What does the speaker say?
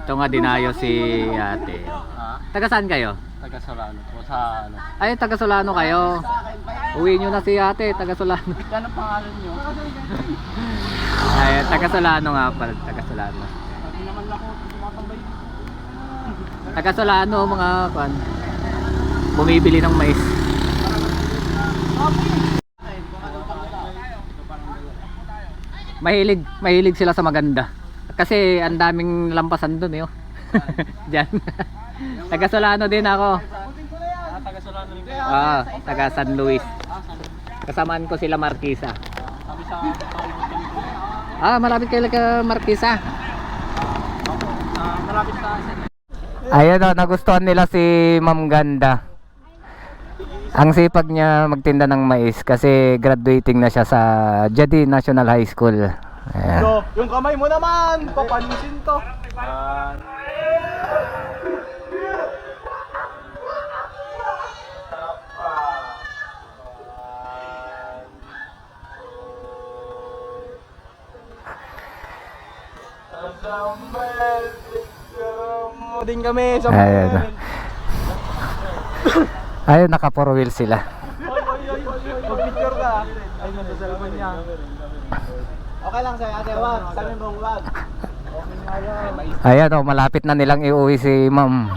Ito nga dinayo si ate. Ha? Taga saan kayo? Taga Solano po sa ano. Ay, taga Solano kayo. Uwi nyo na si ate, taga Solano. Yan ang pangalan nyo. Ay, taga Solano nga pala, taga Solano. Hindi naman ako tumatambay. Taga Solano mga kwan. Bumibili ng mais. Mahilig sila sa maganda. Kasi ang daming lampasan doon, eh. Oh. Diyan. Taga Solano din ako. Taga Solano rin kayo. Ah, taga San Luis. Kasamaan ko sila Marquisa. Sabi sa Ah, malapit kayo ka Marquisa. malapit sa akin. Ayun o, nagustuhan nila si Ma'am Ganda. Ang sipag niya magtinda ng mais kasi graduating na siya sa Jadi National High School. Ayan. So, yung kamay mo naman, papanusin to. Din kami sa Ayun. Ayun, naka 4 wheels sila. picture ka. Ay, nasa cellphone niya. Okay lang sa'yo, ate, wag. Sabi mo, wag. Ayan o, malapit na nilang iuwi si Ma'am.